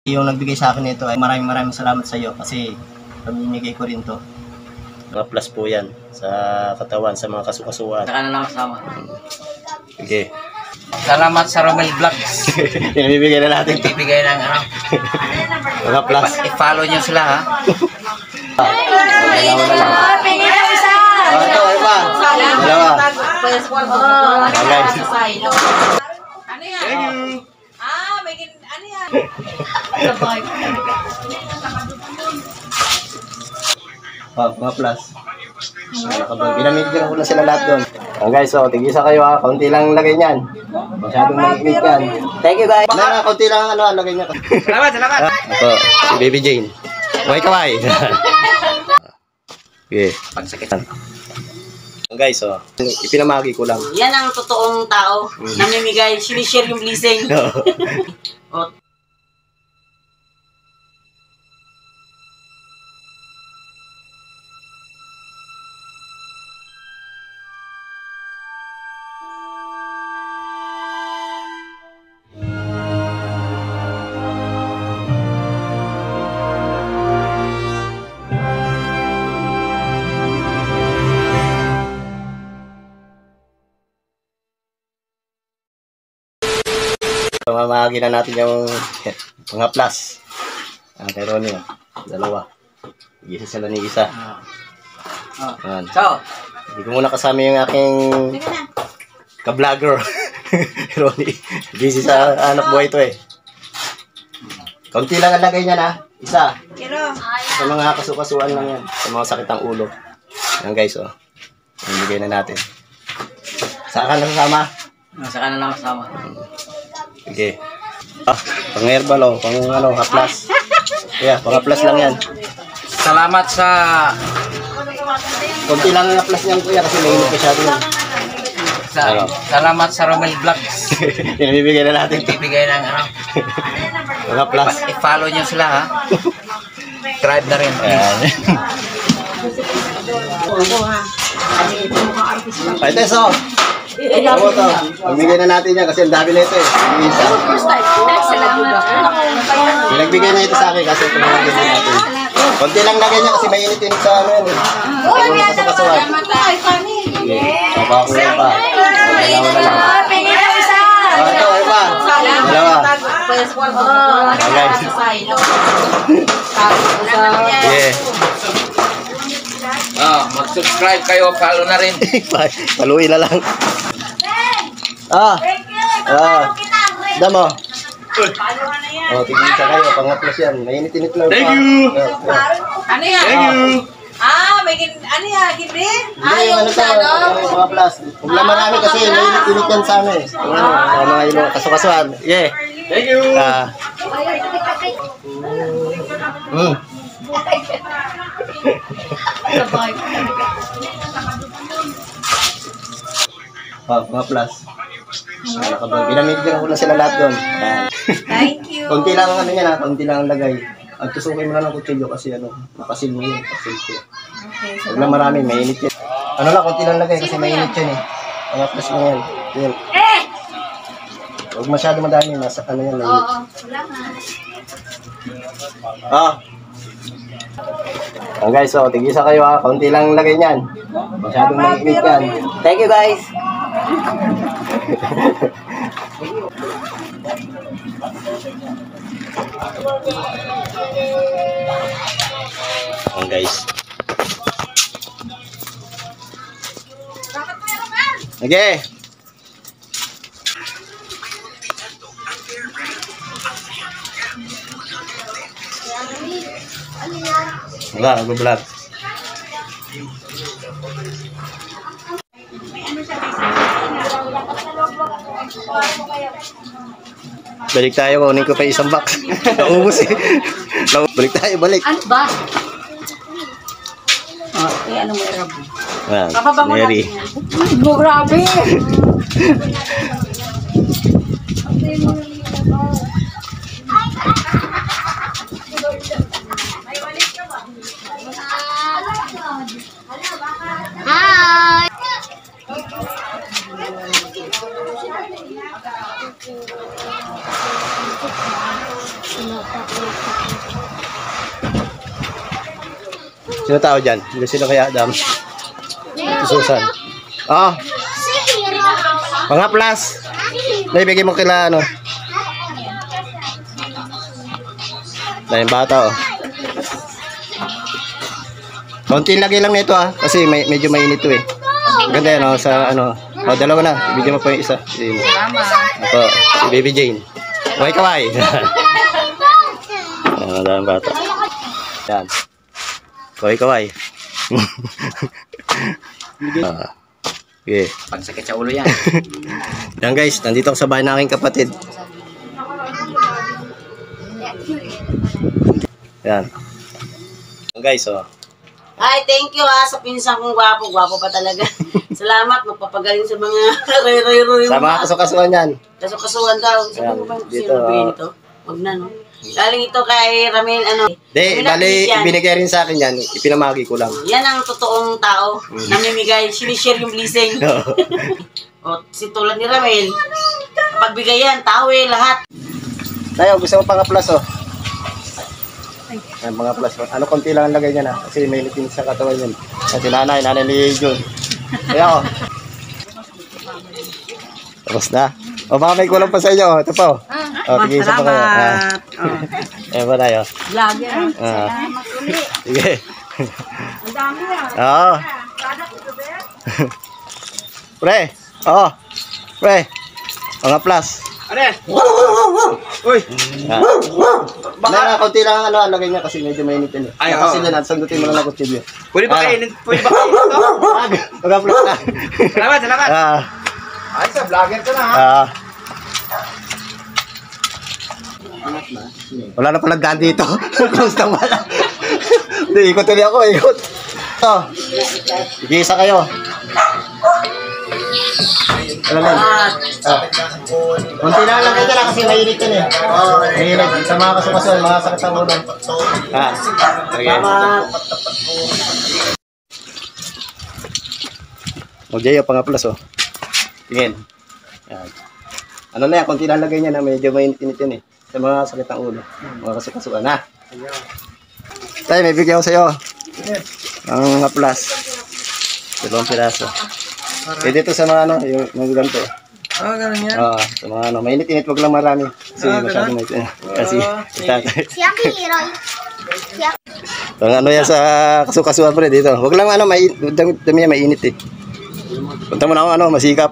Yung nagbigay sa akin nito ay maraming salamat sa iyo kasi pamimigay ko rin to. Mga plus po yan sa katawan, sa mga kasukasuan. Saka na lang kasama. Sige. Salamat sa Romel Vlogs. Pinabibigay na natin. Ibibigay ng ano. Mga plus. I-follow nyo sila ha. Dalawa na lang. Ito, iba. Dalawa. Ano yan? Thank you. May ano yan? Mga plus. Pinamigyan ko na sila lahat doon. Guys, so tigisa kayo ha. Kaunti lang lagay niyan. Masyadong mainit yan. Thank you guys. Kaunti lang lagay niya. Salamat. Ito, si Baby Jane. Kaway. Okay. Pagsakitan. Guys, so ipinamagi ko lang. Yan ang totoong tao. Namimigay, sinishare yung blessing. Mamahagi na natin yung mga plus. Kay Ronnie, dalawa. Isa sila ni isa. Ayan. So, Hindi ko muna kasama yung aking ka-vlogger. Ronnie, busy sa anak buhay ito eh. Kaunti lang ang lagay niya na. Isa. Sa mga kasukasuan lang yan. Sa mga sakit ng ulo. Yan guys, oh. Ibigay na natin. Saan ka nasasama? saka na lang kasama. Sige. Pang-herbal o, ha-plus. Yeah, pang-plus lang yan. Salamat sa... Kunti lang ang plus niyan kuya kasi may init masyado. Salamat sa Romel Vlogs. Pinabibigay na natin. Ibibigay ng ano. Mga plus. I-follow nyo sila ha. Subscribe na rin. Ay, Teso. Ako to. Pamigay na natin yan kasi ang dami na ito eh. Pinagbigay na ito sa akin kasi pinagbigay na natin. Kunti lang lagay niya kasi may init-init sa ano yan eh. Kasukasuan. Sige. Saba ko yan pa. Dalawa na lang. Ito, iba. Dalawa. Yeah. Mag-subscribe kayo, follow na rin. Paluin na lang. Damo. Tigil sa kayo, pang-plus yan. Mainit-init lang. Thank you. Ano yan? Thank you. May ano yan? Hindi? Yung ano to, mga plus. Huwag lang marami kasi mainit-init yan sa ano eh. Sa mga ilo, kasukasuan. Yeah. Thank you. Mga plus. Pinamigyan ko na sila lahat doon. Thank you. Kunti lang ang ano niya na, kunti lang ang lagay. At tusukin mo na ng kutsilyo kasi ano, nakasil mo yun. Huwag lang marami, mainit yan. Ano lang, kunti lang lagay kasi mainit yan eh. Mga plus lang yan. Yun. Huwag masyado madami, nasa ano yan. Oo, wala nga. Guys, so tigisa kayo ha. Kaunti lang lagay niyan. Masyadong mainit yan. Thank you guys. Guys. Okay. Wala, nag-vlog. Balik tayo, kunin ko pa isang box. Naubos eh. Balik tayo, balik. Ano ba? Ano mo erab? Mary. Grabe! Hi! Sino tao dyan? Hindi sila kaya Adam. Susan. Oh. Mga plus. Naibigay mo kila ano. Na yung bata oh. Konti lagi lang nito ah. Kasi medyo mainit to eh. Ganda yan oh, sa ano. Oh, dalawa na. Ibigay mo pa yung isa. Ito, si Baby Jane. Okay, kawai. Ano na bata. Yan. Okay, kawai. Okay. Pagsakit sa ulo yan. Yan guys, nandito ako sa bahay ng aking kapatid. Yan. Yan guys, oh. Ay, thank you sa pinsan kong gwapo. Gwapo pa talaga. Salamat, magpapagaling sa mga rero-rero. Sa mga kasukasuan yan. Kasukasuan daw. Sabi mo ba, dito, sino ba ito? Wag na, no? Galing ito kay Ramel, ano? Di, bali, binigay rin sa akin yan. Ipinamagi ko lang. Yan ang totoong tao. Namimigay, sinishare yung blessing. O, si tulad ni Ramel. Pagbigay yan, tao lahat. Tayo, gusto mo pang plus, oh. Yan, mga plus. Ano, konti lang ang lagay niya na. Kasi may litin sa katawan yun. At si nanay ni Jun. Kaya, oh. Tapos na. O, baka may kulang pa sa inyo. Ito pa, oh. O, tigil isa pa kayo. Ayan pa tayo. Vlogger. Salamat ulit. Sige. Ang dami yan. Oo. Pre. Oo. Pre. Mga plus. Ano yan? Uy! Baka konti lang ang ano, lagay niya kasi medyo mainit yun. Ay, kasi oo. na, sandutin mo lang ng kutsilyo. Pwede ba kainin? Pwede ba kainin ito? Mga plus na. Salamat, salamat. Ay, sa vlogger ka na ha. Wala na palang daan dito. Close na wala. Ikot ulit ako, ikot. Ito. Igisa kayo. Ano lang? Kunti lang kayo na kasi mainit yun eh. Mainit. Sa mga kasukasuan, mga sakit sa ulo. Salamat. O, Jay, pang plus oh. Tingin. Yan. Ano na yan, konti lang lagay niya na medyo mainit-init yun eh. Sa mga sakit ng ulo. Mga kasukasuan ha. Tay, may bigyan ko sa'yo. Ang mga plus. 2 piraso. Pwede ito sa mga ano, yung ganito. Ganun yan. Oo, sa mga ano, mainit-init, wag lang marami. Kasi masyadong mainit. Kasi, ang ano yan sa kasukasuan pa rin dito. Wag lang ano, dami yan mainit eh. Punta mo na ako ano, masikap.